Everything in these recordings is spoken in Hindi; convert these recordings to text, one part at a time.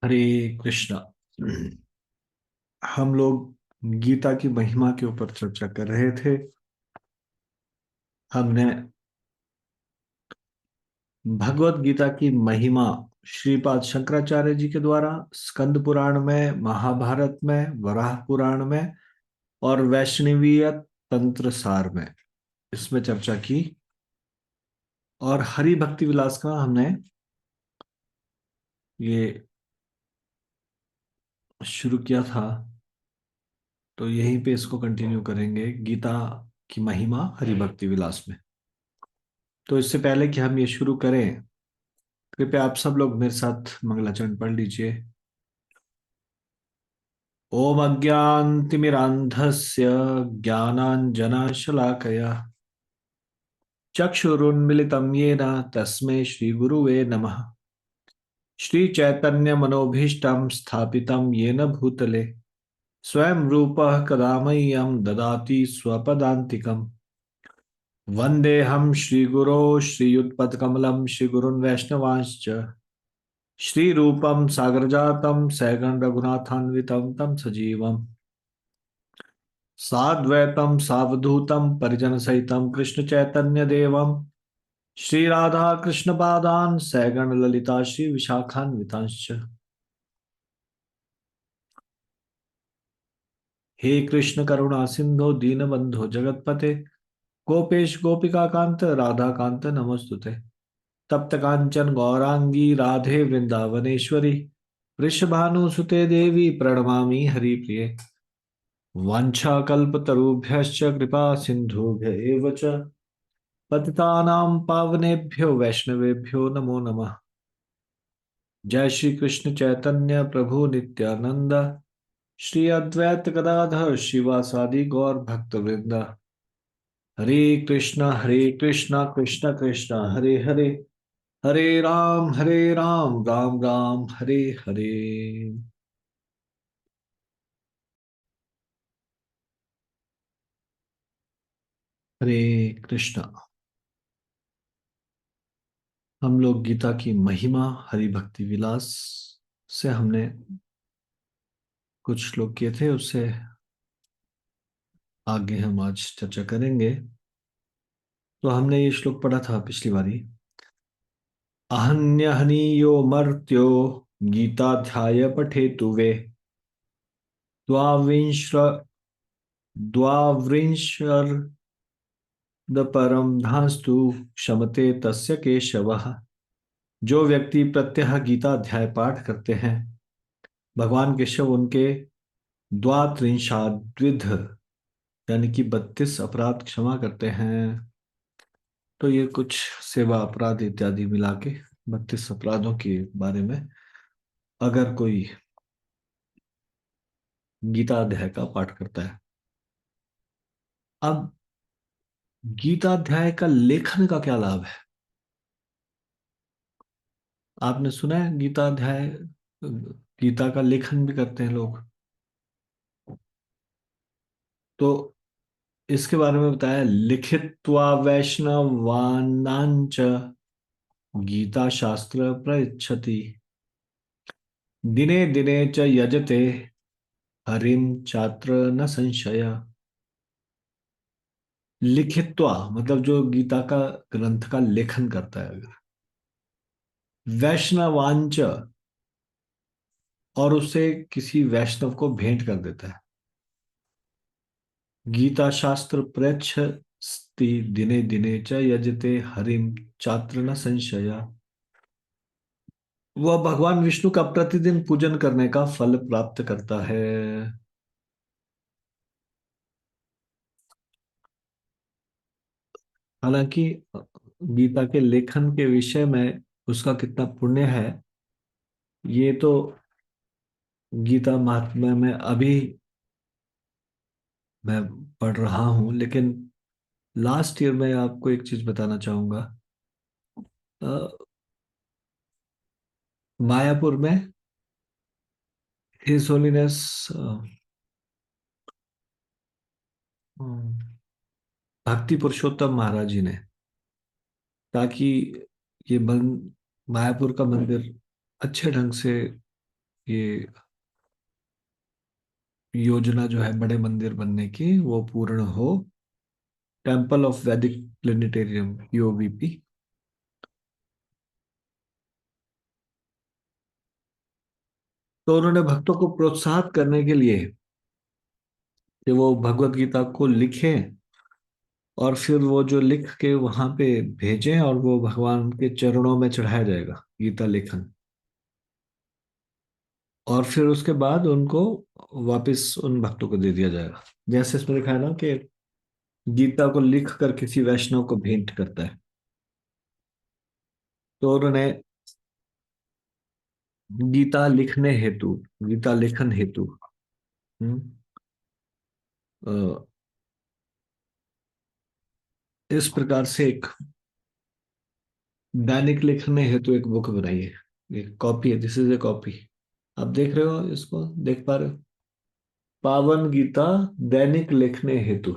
हरे कृष्णा। हम लोग गीता की महिमा के ऊपर चर्चा कर रहे थे। हमने भगवत गीता की महिमा श्रीपाद शंकराचार्य जी के द्वारा स्कंद पुराण में, महाभारत में, वराह पुराण में और वैष्णवीय तंत्र सार में इसमें चर्चा की। और हरि भक्ति विलास का हमने ये शुरू किया था, तो यहीं पे इसको कंटिन्यू करेंगे गीता की महिमा हरि भक्ति विलास में। तो इससे पहले कि हम ये शुरू करें, कृपया आप सब लोग मेरे साथ मंगलाचरण पढ़ लीजिए। ओम अज्ञानतिमिरान्धस्य ज्ञानाञ्जनशलाकया चक्षुरुन्मिलितं येन तस्मै श्रीगुरुवे नमः। श्रीचैतन्यमनोभीष्टं स्थापितं येन भूतले स्वयं रूपः कदा मह्यं ददाति स्वपदान्तिकम्। वन्देऽहं श्रीगुरो श्रीयुतपदकमलं श्रीगुरुन् वैष्णवांश्च श्रीरूपं सागरजातं सैगं रघुनाथान्वितं तं सजीवम् साद्वैतं सावधूतं परिजनसहितं कृष्णचैतन्यदेवं श्रीराधाकृष्णपादान् सैगं ललिता श्रीविशाखान्वितांश्च। हे कृष्ण करुणा सिंधो दीनबंधो जगत्पते गोपेश गोपिकाकांत राधाकांत नमोस्तुते। तप्त कांचन गौरांगी राधे वृंदावनेश्वरी वृषभानुसुते देवी प्रणमामि हरिप्रिये। वाञ्छाकल्पतरुभ्यश्च कृपा सिन्धुभ्य एव च पतितानां पावनेभ्यो वैष्णवेभ्यो नमो नमः। जय श्री कृष्ण चैतन्य प्रभु नित्यानंद श्री अद्वैत गदाधर शिवासादि गौर भक्तवृंद। हरे कृष्णा कृष्ण कृष्ण हरे हरे, हरे राम राम राम हरे हरे। हरे कृष्णा। हम लोग गीता की महिमा हरि भक्ति विलास से हमने कुछ श्लोक किए थे, उससे आगे हम आज चर्चा करेंगे। तो हमने ये श्लोक पढ़ा था पिछली बारी। अहन्यहनीयो मर्त्यो गीताध्याय पठेतु वे द्वाविंश द्वाविंशर्ध परम धास्तु क्षमते तस्य केशवः। जो व्यक्ति प्रत्यह गीता अध्याय पाठ करते हैं, भगवान केशव उनके द्वात्रिंशाद्विध यानी कि 32 अपराध क्षमा करते हैं। तो ये कुछ सेवा अपराध इत्यादि मिला के 32 अपराधों के बारे में अगर कोई गीता अध्याय का पाठ करता है। अब गीता अध्याय का लेखन का क्या लाभ है? आपने सुना है गीता अध्याय, गीता का लेखन भी करते हैं लोग। तो इसके बारे में बताया, लिखित्वा वैष्णवानांच गीता शास्त्र प्रयच्छति दिने दिने च यजते हरिम छात्र न संशय। लिखित्वा मतलब जो गीता का ग्रंथ का लेखन करता है अगर, वैष्णवांच और उसे किसी वैष्णव को भेंट कर देता है, गीता शास्त्र प्रयच्छति दिने दिने च यजते हरिम छात्र न संशय, वह भगवान विष्णु का प्रतिदिन पूजन करने का फल प्राप्त करता है। हालांकि गीता के लेखन के विषय में उसका कितना पुण्य है, ये तो गीता महात्म्य में अभी मैं पढ़ रहा हूँ। लेकिन लास्ट ईयर मैं आपको एक चीज बताना चाहूंगा। अ, मायापुर में हिज होलीनेस भक्ति पुरुषोत्तम महाराज जी ने, ताकि ये मायापुर का मंदिर अच्छे ढंग से ये योजना जो है बड़े मंदिर बनने की वो पूर्ण हो। टेम्पल ऑफ वैदिक प्लेनेटेरियम, यूओवीपी। तो उन्होंने भक्तों को प्रोत्साहित करने के लिए कि वो भगवत गीता को लिखें, और फिर वो जो लिख के वहां पे भेजें, और वो भगवान के चरणों में चढ़ाया जाएगा गीता लेखन। और फिर उसके बाद उनको वापस उन भक्तों को दे दिया जाएगा। जैसे इसमें लिखा है ना कि गीता को लिख कर किसी वैष्णव को भेंट करता है। तो उन्होंने गीता लिखने हेतु, गीता लेखन हेतु, हम्म, अ, इस प्रकार से एक दैनिक लिखने हेतु एक बुक बनाई है। एक कॉपी है, दिस इज ए कॉपी। आप देख रहे हो इसको, देख पा रहे हो? पावन गीता दैनिक लिखने हेतु,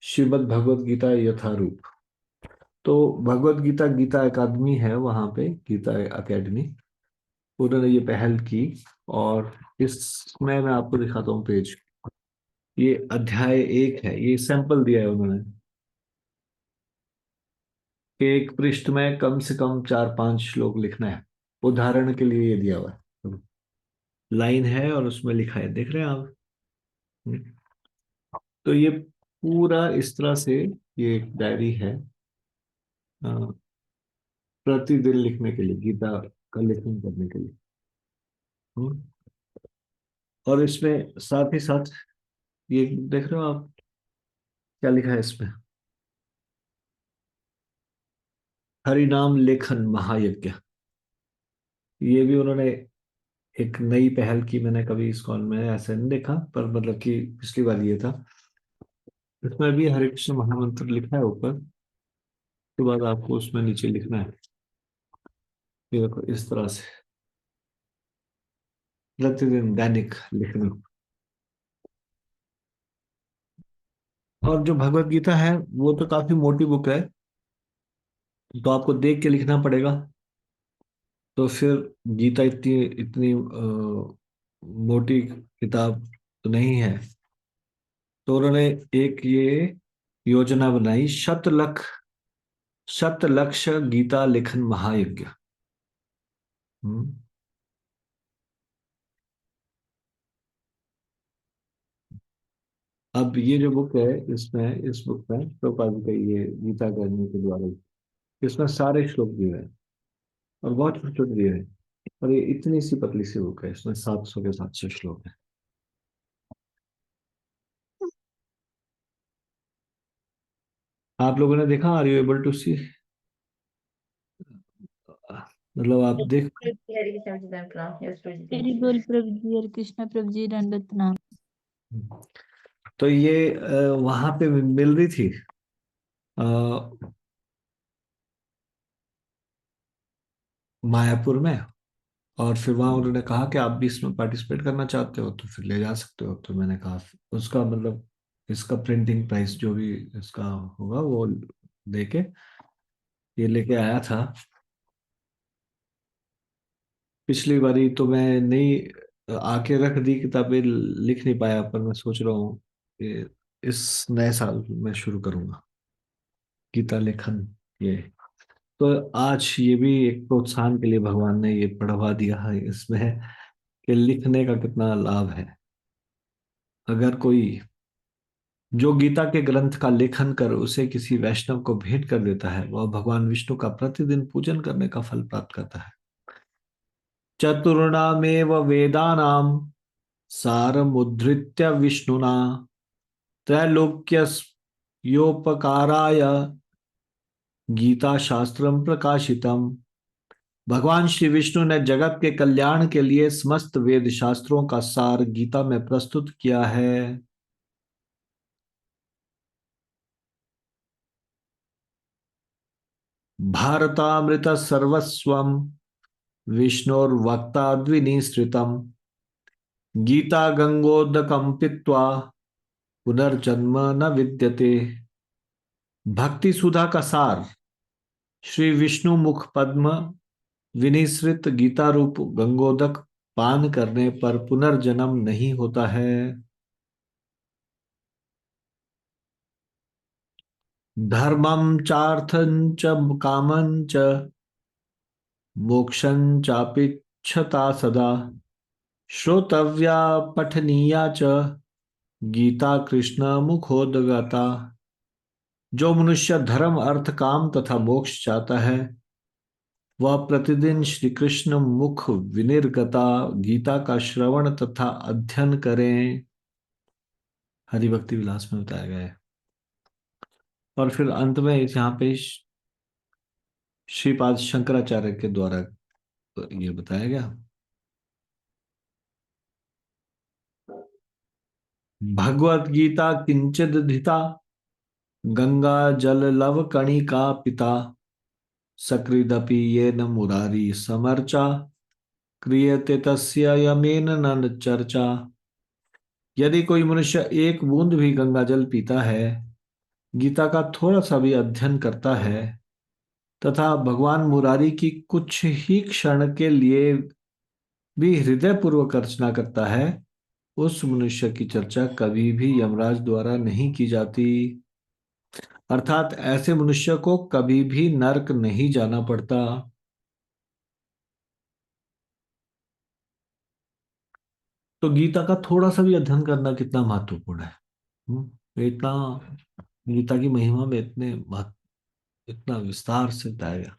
श्रीमद् भगवत गीता यथारूप। तो भगवत गीता, गीता अकादमी है वहां पे, गीता अकेडमी, उन्होंने ये पहल की। और इसमें मैं आपको दिखाता हूँ पेज। ये अध्याय 1 है, ये सैंपल दिया है उन्होंने कि एक पृष्ठ में कम से कम 4-5 श्लोक लिखना है। उदाहरण के लिए ये दिया हुआ है, लाइन है और उसमें लिखा है, देख रहे हैं आप? तो ये पूरा इस तरह से, ये एक डायरी है अ, प्रतिदिन लिखने के लिए, गीता का लेखन करने के लिए। हम्म। और इसमें साथ ही साथ ये देख रहे हो आप, क्या लिखा है इसमें? हरि नाम लेखन महायज्ञ। ये भी उन्होंने एक नई पहल की। मैंने कभी इस कॉल में ऐसा नहीं देखा, पर मतलब कि पिछली बार ये था। इसमें भी हरे कृष्ण महामंत्र लिखा है ऊपर, के बाद आपको उसमें नीचे लिखना है। ये देखो इस तरह से प्रतिदिन दैनिक लिखना। और जो भगवत गीता है वो तो काफी मोटी बुक है, तो आपको देख के लिखना पड़ेगा। तो फिर गीता इतनी इतनी मोटी किताब तो नहीं है। तो उन्होंने एक ये योजना बनाई, शत लक्ष गीता लेखन महायज्ञ। हम्म। अब ये जो बुक है, इसमें इस बुक में प्रभुपाद जी का ये गीता अकादमी के द्वारा, इसमें सारे श्लोक दिए हैं और बहुत छोटे छोटे दिए हैं। और ये इतनी सी पतली सी बुक है, इसमें 700 के 700 श्लोक है। आप लोगों ने देखा? आर यू एबल टू सी? मतलब आप देख। हरि बोल प्रभु जी, हरे कृष्णा प्रभु जी, दंडवत प्रणाम। तो ये वहां पे मिल रही थी अ, मायापुर में। और फिर वहां उन्होंने कहा कि आप भी इसमें पार्टिसिपेट करना चाहते हो तो फिर ले जा सकते हो। तो मैंने कहा उसका मतलब इसका प्रिंटिंग प्राइस जो भी इसका होगा वो देके ये लेके आया था। पिछली बारी तो मैं नहीं आके रख दी किताबें, लिख नहीं पाया, पर मैं सोच रहा हूँ कि इस नए साल में शुरू करूंगा गीता लेखन। ये तो आज ये भी एक प्रोत्साहन के लिए भगवान ने ये बढ़ावा दिया है इसमें, कि लिखने का कितना लाभ है। अगर कोई जो गीता के ग्रंथ का लेखन कर उसे किसी वैष्णव को भेंट कर देता है, वह भगवान विष्णु का प्रतिदिन पूजन करने का फल प्राप्त करता है। चतुर्णामेव वेदानाम सारमुद्धृत्य विष्णुना त्रैलोक्यस्योपकाराय गीता शास्त्रम प्रकाशितम। भगवान श्री विष्णु ने जगत के कल्याण के लिए समस्त वेद शास्त्रों का सार गीता में प्रस्तुत किया है। भारतामृत सर्वस्वम विष्णोर्वक्ताद्विनिसृतम् गीता गंगोदकं पीत्वा पुनर्जन्म न विद्यते। भक्ति सुधा का सार, श्री विष्णु मुख पद्म विनिसृत गीता रूप गंगोदक पान करने पर पुनर्जन्म नहीं होता है। धर्मं चार्थं च कामं च मोक्षं चापीच्छता सदा श्रोतव्या पठनीया च गीता कृष्ण मुखोद्गता। जो मनुष्य धर्म अर्थ काम तथा मोक्ष चाहता है वह प्रतिदिन श्री कृष्ण मुख विनिर्गता गीता का श्रवण तथा अध्ययन करें। हरि भक्ति विलास में बताया गया है। और फिर अंत में यहाँ पे श्रीपाद शंकराचार्य के द्वारा ये बताया गया। भगवत गीता किंचिद धिता गंगा जल लव कणिका पिता सकृदपि येन मुरारी समर्चा क्रियते तस्य यमेन न चर्चा। यदि कोई मनुष्य एक बूंद भी गंगा जल पीता है, गीता का थोड़ा सा भी अध्ययन करता है तथा भगवान मुरारी की कुछ ही क्षण के लिए भी हृदय पूर्वक अर्चना करता है, उस मनुष्य की चर्चा कभी भी यमराज द्वारा नहीं की जाती। अर्थात ऐसे मनुष्य को कभी भी नरक नहीं जाना पड़ता। तो गीता का थोड़ा सा भी अध्ययन करना कितना महत्वपूर्ण है। इतना गीता की महिमा में इतना विस्तार से बताया गया।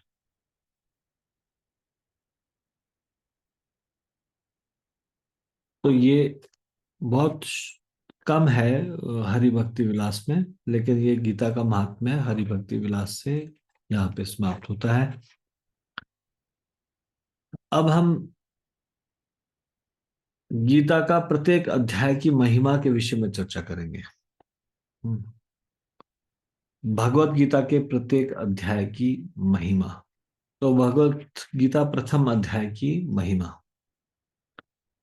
तो ये बहुत कम है हरि भक्ति विलास में, लेकिन ये गीता का महात्म्य हरि भक्ति विलास से यहाँ पे समाप्त होता है। अब हम गीता का प्रत्येक अध्याय की महिमा के विषय में चर्चा करेंगे। भगवत गीता के प्रत्येक अध्याय की महिमा। तो भगवत गीता प्रथम अध्याय की महिमा,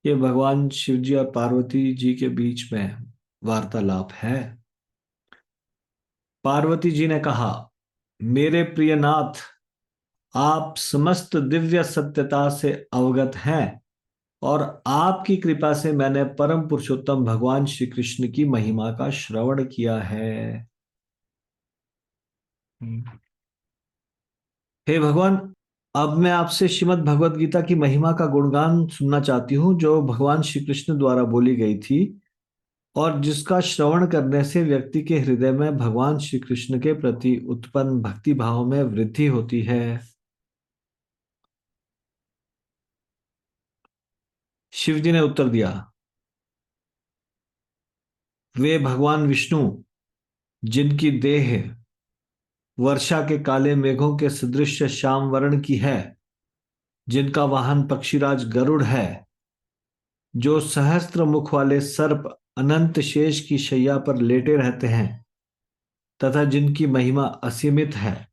ये भगवान शिव जी और पार्वती जी के बीच में वार्तालाप है। पार्वती जी ने कहा, मेरे प्रिय नाथ, आप समस्त दिव्य सत्यता से अवगत हैं और आपकी कृपा से मैंने परम पुरुषोत्तम भगवान श्री कृष्ण की महिमा का श्रवण किया है। हे भगवान, अब मैं आपसे श्रीमद् भगवत गीता की महिमा का गुणगान सुनना चाहती हूँ, जो भगवान श्री कृष्ण द्वारा बोली गई थी और जिसका श्रवण करने से व्यक्ति के हृदय में भगवान श्री कृष्ण के प्रति उत्पन्न भक्ति भाव में वृद्धि होती है। शिव जी ने उत्तर दिया, वे भगवान विष्णु जिनकी देह वर्षा के काले मेघों के सदृश श्याम वर्ण की है, जिनका वाहन पक्षीराज गरुड़ है, जो सहस्त्र मुख वाले सर्प अनंत शेष की शैया पर लेटे रहते हैं तथा जिनकी महिमा असीमित है,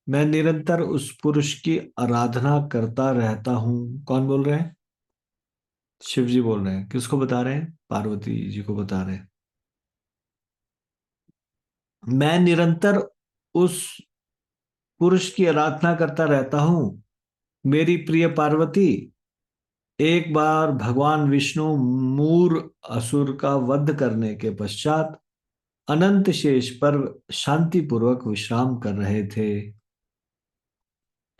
मैं निरंतर उस पुरुष की आराधना करता रहता हूं। कौन बोल रहे हैं? शिव जी बोल रहे हैं। किसको बता रहे हैं? पार्वती जी को बता रहे हैं। मैं निरंतर उस पुरुष की आराधना करता रहता हूं। मेरी प्रिय पार्वती, एक बार भगवान विष्णु मूर असुर का वध करने के पश्चात अनंत शेष पर शांति पूर्वक विश्राम कर रहे थे।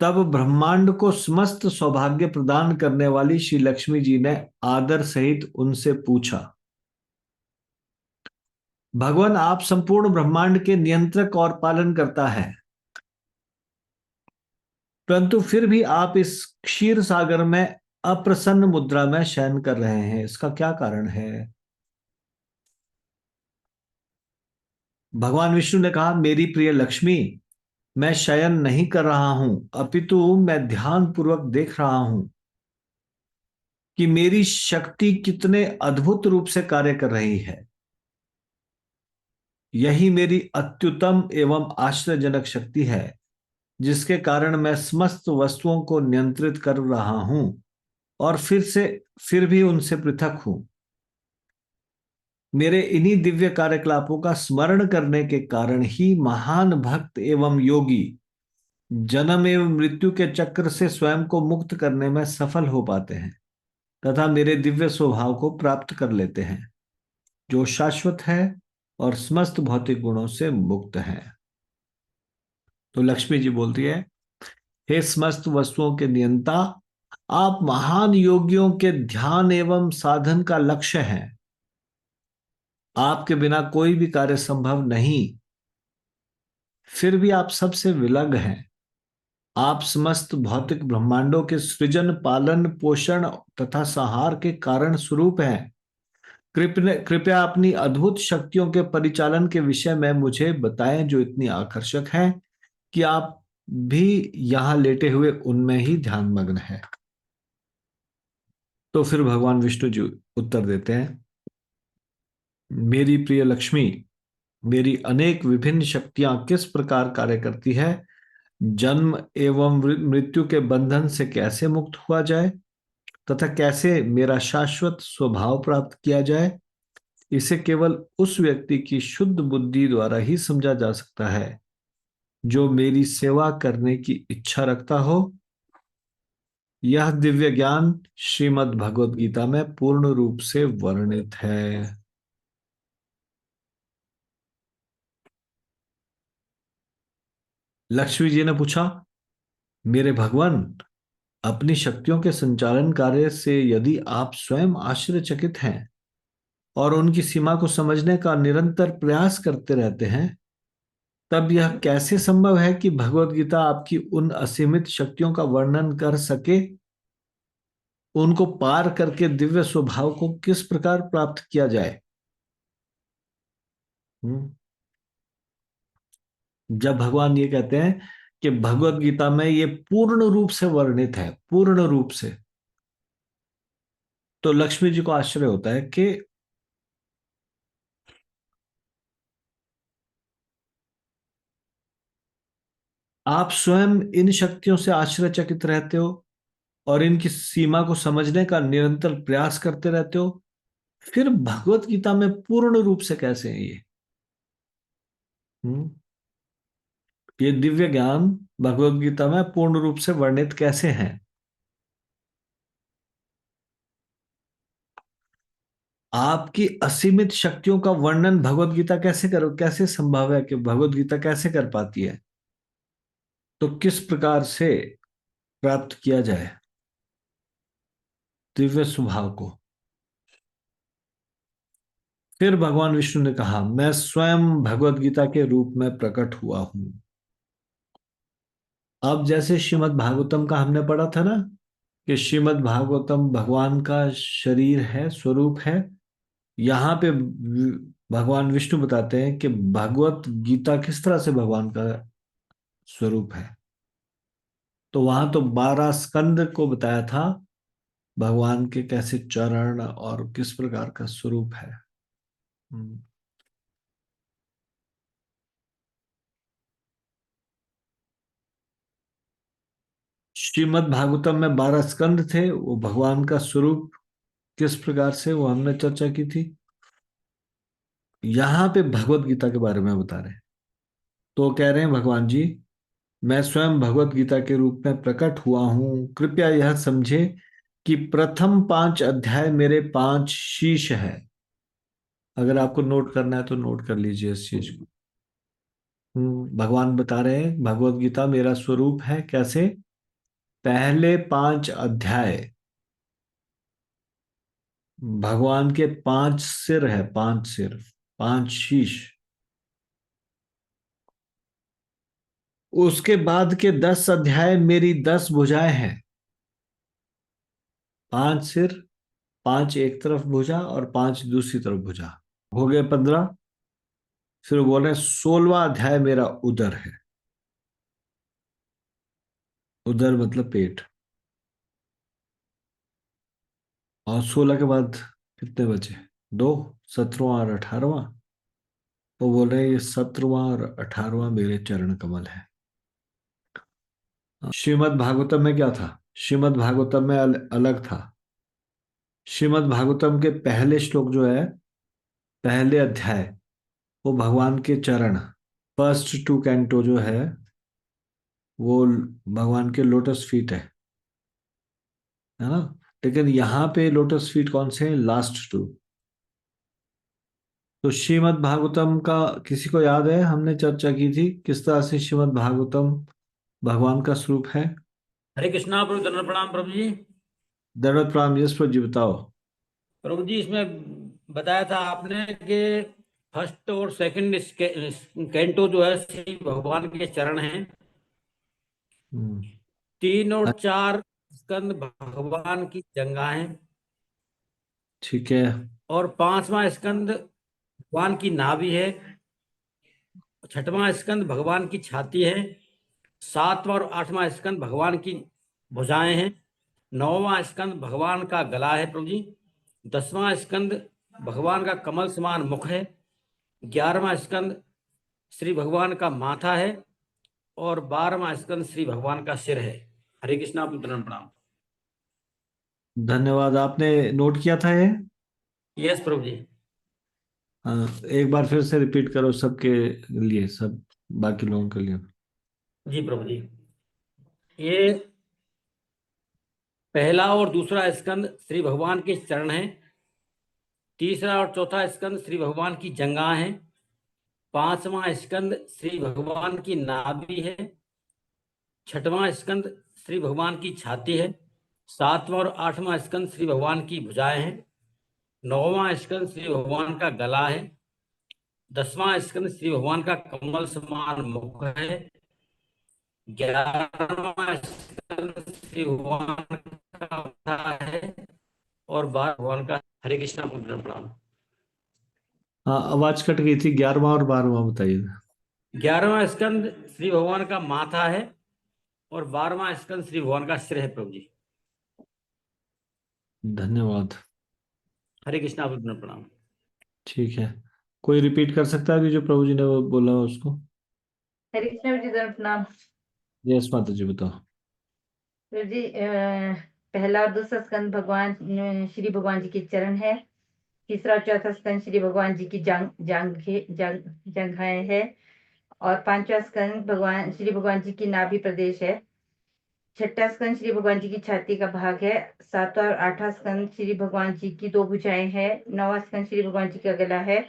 तब ब्रह्मांड को समस्त सौभाग्य प्रदान करने वाली श्री लक्ष्मी जी ने आदर सहित उनसे पूछा, भगवान, आप संपूर्ण ब्रह्मांड के नियंत्रक और पालन करता है, परंतु फिर भी आप इस क्षीर सागर में अप्रसन्न मुद्रा में शयन कर रहे हैं, इसका क्या कारण है? भगवान विष्णु ने कहा, मेरी प्रिय लक्ष्मी, मैं शयन नहीं कर रहा हूं, अपितु मैं ध्यान पूर्वक देख रहा हूं कि मेरी शक्ति कितने अद्भुत रूप से कार्य कर रही है। यही मेरी अत्युत्तम एवं आश्चर्यजनक शक्ति है, जिसके कारण मैं समस्त वस्तुओं को नियंत्रित कर रहा हूं और फिर भी उनसे पृथक हूं। मेरे इन्हीं दिव्य कार्यकलापों का स्मरण करने के कारण ही महान भक्त एवं योगी जन्म एवं मृत्यु के चक्र से स्वयं को मुक्त करने में सफल हो पाते हैं तथा मेरे दिव्य स्वभाव को प्राप्त कर लेते हैं, जो शाश्वत है और समस्त भौतिक गुणों से मुक्त है। तो लक्ष्मी जी बोलती है, हे समस्त वस्तुओं के नियंता, आप महान योगियों के ध्यान एवं साधन का लक्ष्य हैं। आपके बिना कोई भी कार्य संभव नहीं, फिर भी आप सबसे विलग हैं। आप समस्त भौतिक ब्रह्मांडों के सृजन, पालन, पोषण तथा संहार के कारण स्वरूप हैं। कृपया अपनी अद्भुत शक्तियों के परिचालन के विषय में मुझे बताएं, जो इतनी आकर्षक है कि आप भी यहां लेटे हुए उनमें ही ध्यान मग्न है। तो फिर भगवान विष्णु जी उत्तर देते हैं, मेरी प्रिय लक्ष्मी, मेरी अनेक विभिन्न शक्तियां किस प्रकार कार्य करती है, जन्म एवं मृत्यु के बंधन से कैसे मुक्त हुआ जाए तथा कैसे मेरा शाश्वत स्वभाव प्राप्त किया जाए, इसे केवल उस व्यक्ति की शुद्ध बुद्धि द्वारा ही समझा जा सकता है जो मेरी सेवा करने की इच्छा रखता हो। यह दिव्य ज्ञान श्रीमद् भगवद गीता में पूर्ण रूप से वर्णित है। लक्ष्मी जी ने पूछा, मेरे भगवान, अपनी शक्तियों के संचालन कार्य से यदि आप स्वयं आश्चर्यचकित हैं और उनकी सीमा को समझने का निरंतर प्रयास करते रहते हैं, तब यह कैसे संभव है कि भगवत गीता आपकी उन असीमित शक्तियों का वर्णन कर सके। उनको पार करके दिव्य स्वभाव को किस प्रकार प्राप्त किया जाए। हम्म, जब भगवान ये कहते हैं कि भगवत गीता में ये पूर्ण रूप से वर्णित है, पूर्ण रूप से, तो लक्ष्मी जी को आश्चर्य होता है कि आप स्वयं इन शक्तियों से आश्चर्यचकित रहते हो और इनकी सीमा को समझने का निरंतर प्रयास करते रहते हो, फिर भगवत गीता में पूर्ण रूप से कैसे है ये। हम्म, ये दिव्य ज्ञान भगवत गीता में पूर्ण रूप से वर्णित कैसे है। आपकी असीमित शक्तियों का वर्णन भगवत गीता कैसे करो, कैसे संभव है कि भगवत गीता कैसे कर पाती है, तो किस प्रकार से प्राप्त किया जाए दिव्य स्वभाव को। फिर भगवान विष्णु ने कहा, मैं स्वयं भगवत गीता के रूप में प्रकट हुआ हूं। अब जैसे श्रीमद् भागवतम का हमने पढ़ा था ना, कि श्रीमद् भागवतम भगवान का शरीर है, स्वरूप है, यहाँ पे भगवान विष्णु बताते हैं कि भगवत गीता किस तरह से भगवान का स्वरूप है। तो वहां तो 12 स्कंद को बताया था भगवान के कैसे चरण और किस प्रकार का स्वरूप है। हम्म। श्रीमद् भागवतम में 12 स्कंद थे, वो भगवान का स्वरूप किस प्रकार से, वो हमने चर्चा की थी। यहाँ पे भगवत गीता के बारे में बता रहे हैं। तो कह रहे हैं भगवान जी, मैं स्वयं भगवत गीता के रूप में प्रकट हुआ हूं। कृपया यह समझे कि प्रथम 5 अध्याय मेरे 5 शीश है। अगर आपको नोट करना है तो नोट कर लीजिए इस चीज को। भगवान बता रहे हैं भगवत गीता मेरा स्वरूप है कैसे। पहले 5 अध्याय भगवान के 5 सिर है, 5 सिर, 5 शीश। उसके बाद के 10 अध्याय मेरी 10 भुजाएं हैं। 5 सिर, 5 एक तरफ भुजा और 5 दूसरी तरफ भुजा, हो गए 15। फिर बोल रहे 16वां अध्याय मेरा उदर है। उदर मतलब पेट। और 16 के बाद कितने बचे, 2, 17वां और 18वां। वो बोल रहे हैं ये 17वां और 18वां मेरे चरण कमल है। श्रीमद् भागवतम में क्या था, श्रीमद् भागवतम में अलग था। श्रीमद् भागवतम के पहले श्लोक जो है, पहले अध्याय, वो भगवान के चरण, फर्स्ट 2 कैंटो जो है, वो भगवान के लोटस फीट है ना। लेकिन यहाँ पे लोटस फीट कौन से हैं? Last two. तो श्रीमद् भागवतम का किसी को याद है? हमने चर्चा की थी किस तरह से श्रीमद् भागवतम भगवान का स्वरूप है। हरे कृष्णा प्रभु, दंडवत प्रणाम प्रभु जी। दंडवत प्रणाम। यश प्रभु जी बताओ। प्रभु जी, इसमें बताया था आपने कि फर्स्ट और सेकंड कैंटो जो है श्री भगवान के चरण हैं। हम्म, 3 और 4 स्कंद भगवान की जंगा हैं। ठीक है। और 5वां स्कंद भगवान की नाभि है। 6वां स्कंद भगवान की छाती है। 7वां और 8वां स्कंद भगवान की भुजाएं हैं। 9वां स्कंद भगवान का गला है प्रभु जी। 10वां स्कंद भगवान का कमल समान मुख है। 11वां स्कंद श्री भगवान का माथा है। और 12वां स्कंद श्री भगवान का सिर है। हरे कृष्णा प्रणाम। धन्यवाद। आपने नोट किया था ये? यस प्रभु जी। हाँ, एक बार फिर से रिपीट करो सबके लिए, सब बाकी लोगों के लिए। जी प्रभु जी। ये पहला और दूसरा स्कंद श्री भगवान के चरण हैं। तीसरा और चौथा स्कंद श्री भगवान की जंघा है। 5वां स्कंद श्री भगवान की नाभि है। 6वां स्कंद श्री भगवान की छाती है। 7वां और 8वां स्कंद श्री भगवान की भुजाएं हैं। 9वां स्कंद श्री भगवान का गला है। 10वां स्कंद श्री भगवान का कमल समान मुख है। 11वां स्कंद श्री भगवान का माथा है। और 12 भगवान का। हरे कृष्णा प्रणाम। हाँ, आवाज कट गई थी। 11वां और 12वां बताइए। 11वां स्कंद श्री भगवान का माथा है। और 12वां स्कंद श्री भगवान का सिर है प्रभु जी। धन्यवाद। हरे कृष्णा प्रणाम। ठीक है। कोई रिपीट कर सकता है अभी जो प्रभु जी ने वो बोला उसको? हरे कृष्ण जी, धर्म प्रणाम। यस माता जी बताओ। प्रभु जी, पहला और दूसरा स्कंद भगवान श्री भगवान जी के चरण है। तीसरा और चौथा स्कंद श्री भगवान जी की जंघाएं है। और 5वां स्कंद श्री भगवान जी की नाभि प्रदेश है। 6वां स्कंद श्री भगवान जी की छाती का भाग है। 7वां और 8वां स्कंद श्री भगवान जी की 2 भुजाएं है। 9वां स्कंद श्री भगवान जी का गला है।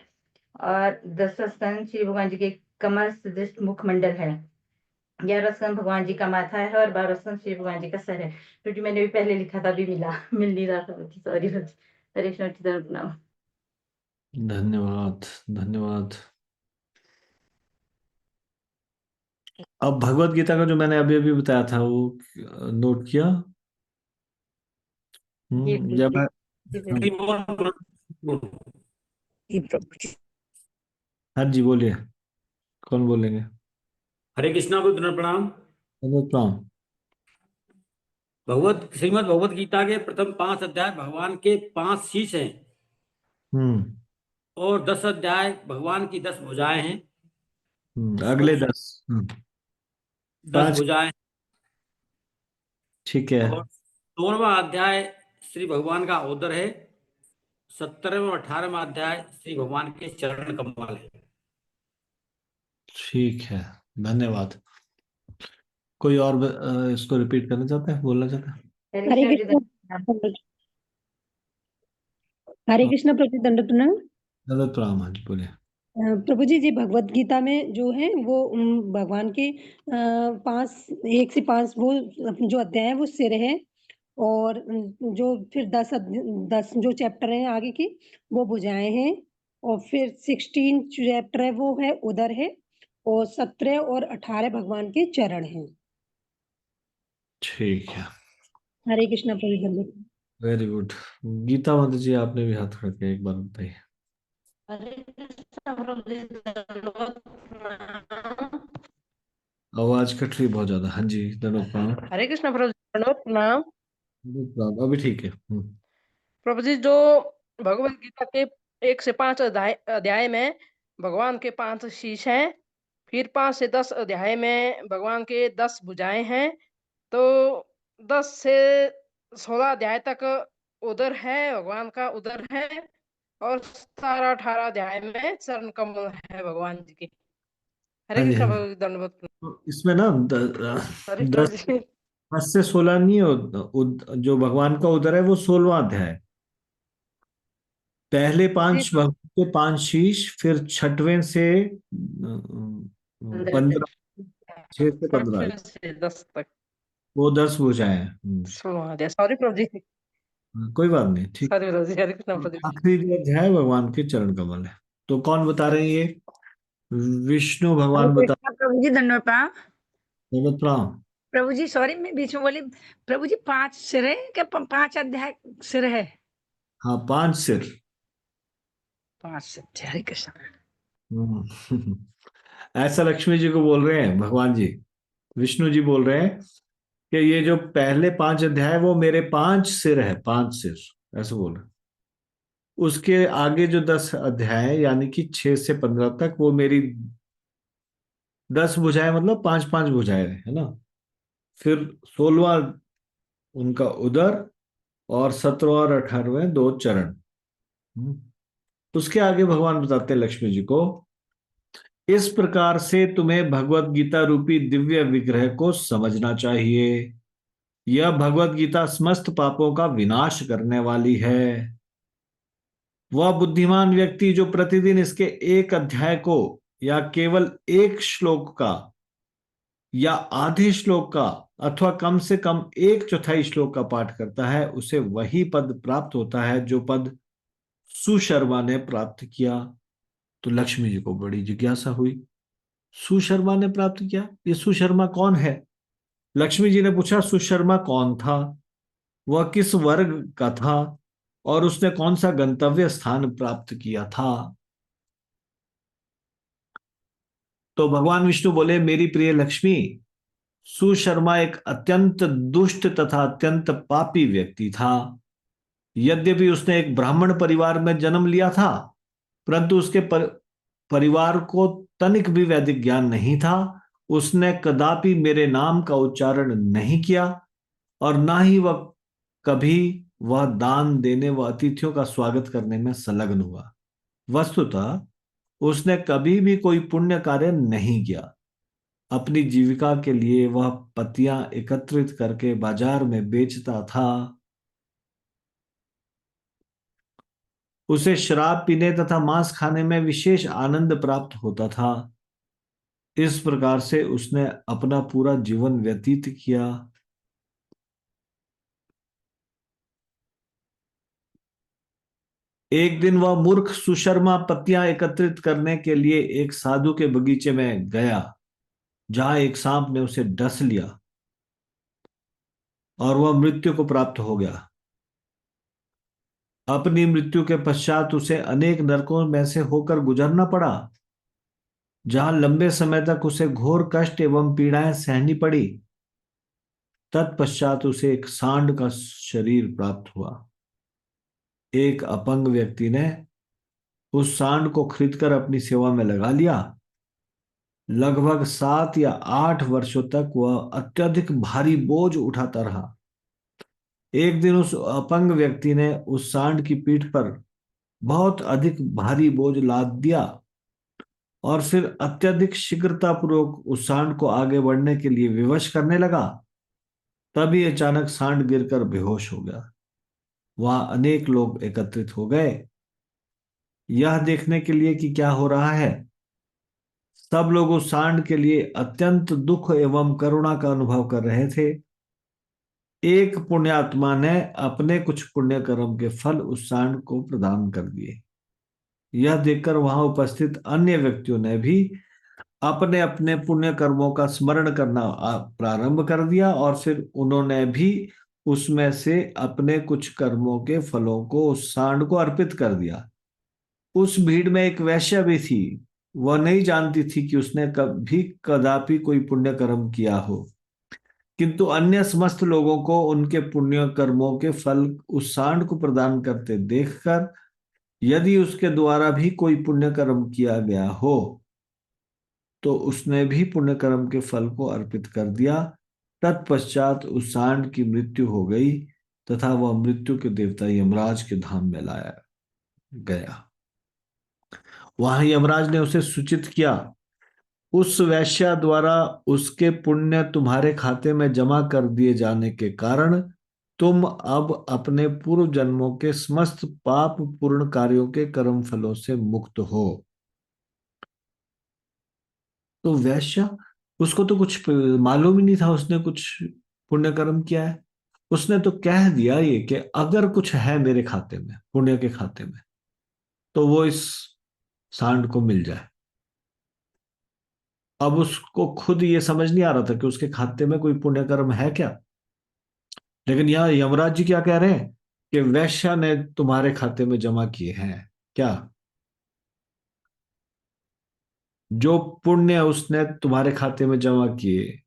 और 10वां स्कंद श्री भगवान जी के कमल सदृश मुखमंडल है। 11वां स्कंद भगवान जी का माथा है। और 12वां स्कंद श्री भगवान जी का सर है। क्योंकि मैंने भी पहले लिखा था, अभी मिल नहीं रहा था। सॉरी। हरे कृष्ण जी, धर्म प्रणाम। धन्यवाद। धन्यवाद। अब भगवत गीता का जो मैंने अभी अभी बताया था वो नोट किया? जी जब जी हाँ। जी जी, प्रभु जी। हाँ जी बोलिए। कौन बोलेंगे? हरे कृष्णा प्रणाम। भगवत प्रणाम। श्रीमद् भगवत गीता के प्रथम 5 अध्याय भगवान के 5 शीश हैं। हम्म। और 10 अध्याय भगवान की 10 भुजाएं हैं। अगले 10। 10 5। भुजाएं। ठीक है। और 16वां अध्याय श्री भगवान का उदर है। 17वां और 18वां अध्याय श्री भगवान के चरण कमल है। ठीक है। धन्यवाद। कोई और इसको रिपीट करना चाहता है, बोलना चाहता है? हरे हरे कृष्ण जी, कृष्ण। धर्म प्रणाम। हरे हाँ, कृष्ण प्रभु, दंडवत प्रणाम। भगवत प्रणाम। हाँ जी बोलिए। प्रभु जी, भगवत गीता में जो है वो भगवान के 5, 1 से 5 वो जो अध्याय है वो सिर है। और जो फिर 10 जो चैप्टर हैं आगे की वो भुजाएं हैं। और फिर 16 चैप्टर है वो है उदर है। और 17 और 18 भगवान के चरण हैं। ठीक है। हरे कृष्ण प्रभु, दंडवत। Very good. गीता माता जी आपने भी हाथ रखे, एक बार बताइए। हरे कृष्ण प्रभु जी, धन्यवाद प्रणाम। आवाज कट रही बहुत ज्यादा। हाँ जी, धन्यवाद प्रणाम। हरे कृष्ण प्रभु जी, दंडवत प्रणाम। धन्यवाद प्रणाम। अभी ठीक है। प्रभु जी, जो भगवत गीता के 1 से 5 अध्याय में भगवान के 5 शीश हैं। फिर 5 से 10 अध्याय में भगवान के 10 भुजाएं हैं। तो 10 से 16 अध्याय तक उदर है, भगवान का उदर है। और 17 18 अध्याय में चरण कमल है भगवान जी के। हरे हाँ जी, कृष्ण हाँ जी। प्रभु जी, दंडवत तो इसमें ना सॉरी प्रभु 10 जी। 10 से 16 नहीं है। जो भगवान का उदर है वो 16वां अध्याय है। पहले जी 5 भगवान के 5 शीश, फिर छठवें से 15, 6 से 15, 6 से 10 तक वो 10 भुजाएं हैं। 16 अध्याय, सॉरी प्रभु जी, कोई बात नहीं, ठीक। सॉरी प्रभु जी, हरे कृष्ण प्रभु जी। आखिरी जो अध्याय भगवान के चरण कमल है। तो कौन बता रहे हैं ये? विष्णु हरे भगवान बता। कृष्णा प्रभु जी, दंडवत प्रणाम। दंडवत प्रणाम। प्रभु जी सॉरी, मैं बीच में बोली। प्रभु जी 5 सिर है क्या? 5 अध्याय सिर है? हाँ, 5 सिर। 5 सिर, हरे कृष्णा। हम्म। ऐसा लक्ष्मी जी को बोल रहे हैं भगवान जी। विष्णु जी बोल रहे हैं कि ये जो पहले 5 अध्याय है, वो मेरे 5 सिर है, 5 सिर, ऐसा बोल रहे हैं। उसके आगे जो 10 अध्याय है, यानी कि 6 से 15 तक, वो मेरी 10 भुजाएं, मतलब 5-5 भुजाएं, है ना। फिर 16वां उनका उदर, और 17वां और 18वें 2 चरण। हम्म। उसके आगे भगवान बताते हैं लक्ष्मी जी को, इस प्रकार से तुम्हें भगवत गीता रूपी दिव्य विग्रह को समझना चाहिए। यह भगवत गीता समस्त पापों का विनाश करने वाली है। वह बुद्धिमान व्यक्ति जो प्रतिदिन इसके एक अध्याय को, या केवल एक श्लोक का, या आधे श्लोक का, अथवा कम से कम 1/4 श्लोक का पाठ करता है, उसे वही पद प्राप्त होता है जो पद सुशर्मा ने प्राप्त किया। तो लक्ष्मी जी को बड़ी जिज्ञासा हुई, सुशर्मा ने प्राप्त किया, ये सुशर्मा कौन है? लक्ष्मी जी ने पूछा, सुशर्मा कौन था, वह किस वर्ग का था, और उसने कौन सा गंतव्य स्थान प्राप्त किया था? तो भगवान विष्णु बोले, मेरी प्रिय लक्ष्मी, सुशर्मा एक अत्यंत दुष्ट तथा अत्यंत पापी व्यक्ति था। यद्यपि उसने एक ब्राह्मण परिवार में जन्म लिया था, परंतु उसके परिवार को तनिक भी वैदिक ज्ञान नहीं था। उसने कदापि मेरे नाम का उच्चारण नहीं किया, और ना ही वह दान देने व अतिथियों का स्वागत करने में संलग्न हुआ। वस्तुतः उसने कभी भी कोई पुण्य कार्य नहीं किया। अपनी जीविका के लिए वह पत्तियां एकत्रित करके बाजार में बेचता था। उसे शराब पीने तथा मांस खाने में विशेष आनंद प्राप्त होता था। इस प्रकार से उसने अपना पूरा जीवन व्यतीत किया। एक दिन वह मूर्ख सुशर्मा पत्तियां एकत्रित करने के लिए एक साधु के बगीचे में गया, जहां एक सांप ने उसे डस लिया और वह मृत्यु को प्राप्त हो गया। अपनी मृत्यु के पश्चात उसे अनेक नरकों में से होकर गुजरना पड़ा, जहां लंबे समय तक उसे घोर कष्ट एवं पीड़ाएं सहनी पड़ी। तत्पश्चात उसे एक सांड का शरीर प्राप्त हुआ। एक अपंग व्यक्ति ने उस सांड को खरीदकर अपनी सेवा में लगा लिया। लगभग 7 या 8 वर्षों तक वह अत्यधिक भारी बोझ उठाता रहा। एक दिन उस अपंग व्यक्ति ने उस सांड की पीठ पर बहुत अधिक भारी बोझ लाद दिया, और फिर अत्यधिक शीघ्रतापूर्वक उस सांड को आगे बढ़ने के लिए विवश करने लगा। तभी अचानक सांड गिरकर बेहोश हो गया। वहां अनेक लोग एकत्रित हो गए, यह देखने के लिए कि क्या हो रहा है। सब लोग उस सांड के लिए अत्यंत दुख एवं करुणा का अनुभव कर रहे थे। एक पुण्यात्मा ने अपने कुछ पुण्य कर्म के फल उस सांड को प्रदान कर दिए। यह देखकर वहां उपस्थित अन्य व्यक्तियों ने भी अपने अपने पुण्य कर्मों का स्मरण करना प्रारंभ कर दिया, और फिर उन्होंने भी उसमें से अपने कुछ कर्मों के फलों को उस सांड को अर्पित कर दिया। उस भीड़ में एक वैश्या भी थी। वह नहीं जानती थी कि उसने कभी कदापि कोई पुण्य कर्म किया हो, किंतु अन्य समस्त लोगों को उनके पुण्य कर्मों के फल उस सांड को प्रदान करते देखकर, यदि उसके द्वारा भी कोई पुण्य कर्म किया गया हो, तो उसने भी पुण्य कर्म के फल को अर्पित कर दिया। तत्पश्चात उस सांड की मृत्यु हो गई, तथा वह मृत्यु के देवता यमराज के धाम में लाया गया। वहां यमराज ने उसे सूचित किया, उस वैश्या द्वारा उसके पुण्य तुम्हारे खाते में जमा कर दिए जाने के कारण तुम अब अपने पूर्व जन्मों के समस्त पाप पूर्ण कार्यों के कर्म फलों से मुक्त हो। तो वैश्या, उसको तो कुछ मालूम ही नहीं था उसने कुछ पुण्य कर्म किया है। उसने तो कह दिया ये कि अगर कुछ है मेरे खाते में, पुण्य के खाते में, तो वो इस सांड को मिल जाए। अब उसको खुद ये समझ नहीं आ रहा था कि उसके खाते में कोई पुण्य कर्म है क्या। लेकिन यहाँ यमराज जी क्या कह रहे हैं कि वैश्या ने तुम्हारे खाते में जमा किए हैं क्या, जो पुण्य उसने तुम्हारे खाते में जमा किए,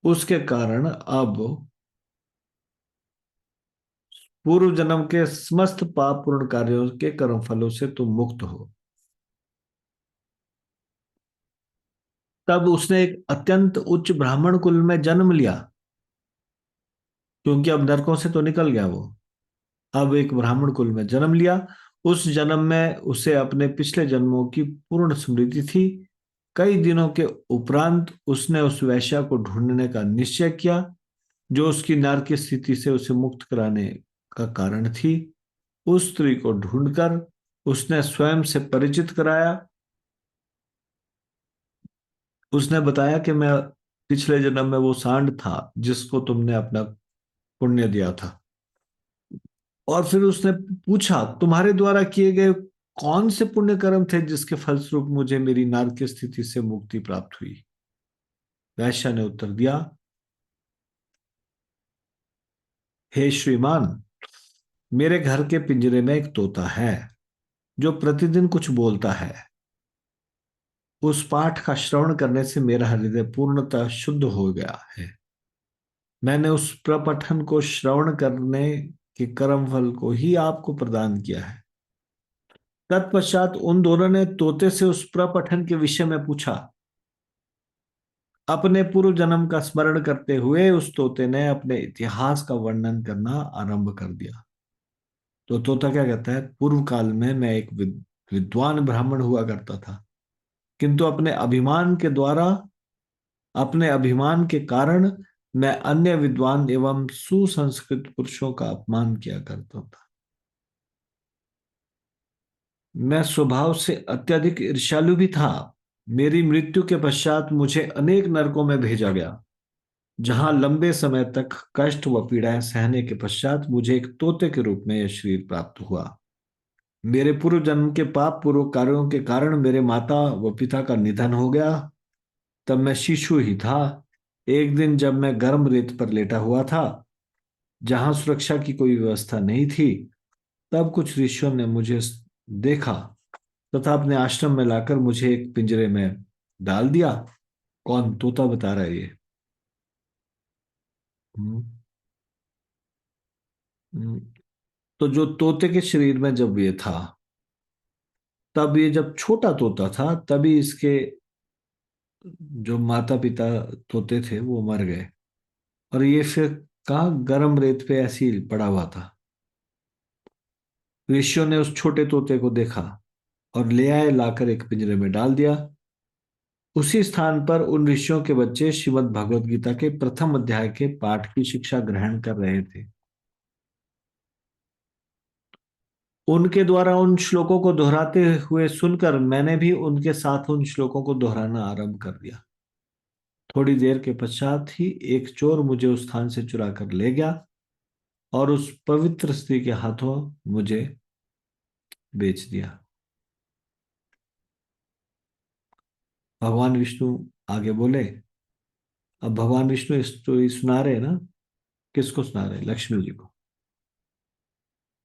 उसके कारण अब पूर्व जन्म के समस्त पाप पूर्ण कार्यों के कर्म फलों से तुम मुक्त हो। तब उसने एक अत्यंत उच्च ब्राह्मण कुल में जन्म लिया, क्योंकि अब नरकों से तो निकल गया वो। अब एक ब्राह्मण कुल में जन्म लिया। उस जन्म में उसे अपने पिछले जन्मों की पूर्ण स्मृति थी। कई दिनों के उपरांत उसने उस वैश्या को ढूंढने का निश्चय किया, जो उसकी नरक की स्थिति से उसे मुक्त कराने का कारण थी। उस स्त्री को ढूंढकर उसने स्वयं से परिचित कराया। उसने बताया कि मैं पिछले जन्म में वो सांड था जिसको तुमने अपना पुण्य दिया था। और फिर उसने पूछा, तुम्हारे द्वारा किए गए कौन से पुण्य कर्म थे जिसके फलस्वरूप मुझे मेरी नरक की स्थिति से मुक्ति प्राप्त हुई। वैश्या ने उत्तर दिया, हे श्रीमान, मेरे घर के पिंजरे में एक तोता है जो प्रतिदिन कुछ बोलता है। उस पाठ का श्रवण करने से मेरा हृदय पूर्णतः शुद्ध हो गया है। मैंने उस प्रपठन को श्रवण करने के कर्म फल को ही आपको प्रदान किया है। तत्पश्चात उन दोनों ने तोते से उस प्रपठन के विषय में पूछा। अपने पूर्व जन्म का स्मरण करते हुए उस तोते ने अपने इतिहास का वर्णन करना आरंभ कर दिया। तो तोता क्या कहता है, पूर्व काल में मैं एक विद्वान ब्राह्मण हुआ करता था, किंतु अपने अभिमान के कारण मैं अन्य विद्वान एवं सुसंस्कृत पुरुषों का अपमान किया करता था। मैं स्वभाव से अत्यधिक ईर्ष्यालु भी था। मेरी मृत्यु के पश्चात मुझे अनेक नरकों में भेजा गया, जहां लंबे समय तक कष्ट व पीड़ाएं सहने के पश्चात मुझे एक तोते के रूप में यह शरीर प्राप्त हुआ। मेरे पूर्व जन्म के पाप पूर्व कार्यों के कारण मेरे माता व पिता का निधन हो गया। तब मैं शिशु ही था। एक दिन जब मैं गर्म रेत पर लेटा हुआ था, जहां सुरक्षा की कोई व्यवस्था नहीं थी, तब कुछ ऋषियों ने मुझे देखा तथा अपने आश्रम में लाकर मुझे एक पिंजरे में डाल दिया। कौन, तोता बता रहा है ये। हम्म, हम्म। तो जो तोते के शरीर में जब ये था, तब ये जब छोटा तोता था, तभी इसके जो माता पिता तोते थे वो मर गए, और ये फिर कहाँ गर्म रेत पे ऐसे ही पड़ा हुआ था। ऋषियों ने उस छोटे तोते को देखा और ले आए, लाकर एक पिंजरे में डाल दिया। उसी स्थान पर उन ऋषियों के बच्चे श्रीमद् भगवद गीता के प्रथम अध्याय के पाठ की शिक्षा ग्रहण कर रहे थे। उनके द्वारा उन श्लोकों को दोहराते हुए सुनकर मैंने भी उनके साथ उन श्लोकों को दोहराना आरंभ कर दिया। थोड़ी देर के पश्चात ही एक चोर मुझे उस स्थान से चुरा कर ले गया और उस पवित्र स्त्री के हाथों मुझे बेच दिया। भगवान विष्णु आगे बोले। अब भगवान विष्णु स्टोरी सुना रहे हैं ना, किसको सुना रहे हैं? लक्ष्मी जी को।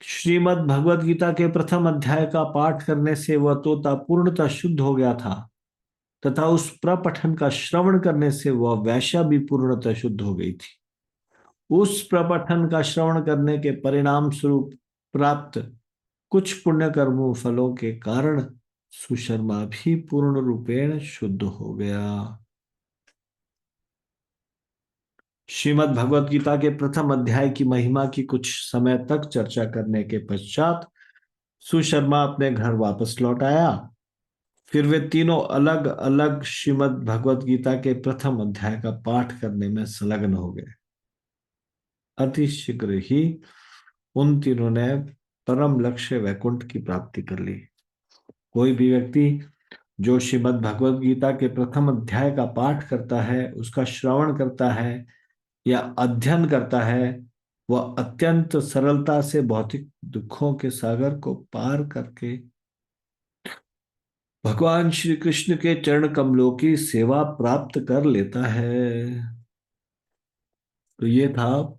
श्रीमद् भगवद गीता के प्रथम अध्याय का पाठ करने से वह तोता पूर्णतः शुद्ध हो गया था, तथा उस प्रपठन का श्रवण करने से वह वैश्या भी पूर्णतः शुद्ध हो गई थी। उस प्रपठन का श्रवण करने के परिणाम स्वरूप प्राप्त कुछ पुण्य कर्मों फलों के कारण सुशर्मा भी पूर्ण रूपेण शुद्ध हो गया। श्रीमद् भगवद गीता के प्रथम अध्याय की महिमा की कुछ समय तक चर्चा करने के पश्चात सुशर्मा अपने घर वापस लौट आया फिर वे तीनों अलग अलग श्रीमद् भगवत गीता के प्रथम अध्याय का पाठ करने में संलग्न हो गए। अति शीघ्र ही उन तीनों ने परम लक्ष्य वैकुंठ की प्राप्ति कर ली। कोई भी व्यक्ति जो श्रीमद् भगवत गीता के प्रथम अध्याय का पाठ करता है, उसका श्रवण करता है या अध्ययन करता है, वह अत्यंत सरलता से भौतिक दुखों के सागर को पार करके भगवान श्री कृष्ण के चरण कमलों की सेवा प्राप्त कर लेता है। तो ये था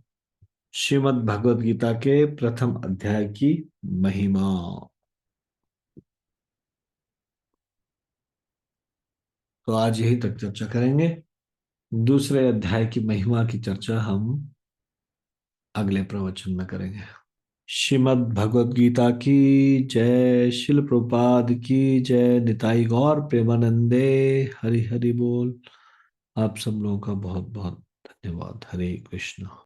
श्रीमद् भगवत गीता के प्रथम अध्याय की महिमा। तो आज यही तक चर्चा करेंगे। दूसरे अध्याय की महिमा की चर्चा हम अगले प्रवचन में करेंगे। श्रीमद् भगवत गीता की जय। शिल प्रभुपाद की जय। निताई गौर प्रेमानंदे। हरि हरि बोल। आप सब लोगों का बहुत बहुत धन्यवाद। हरे कृष्ण।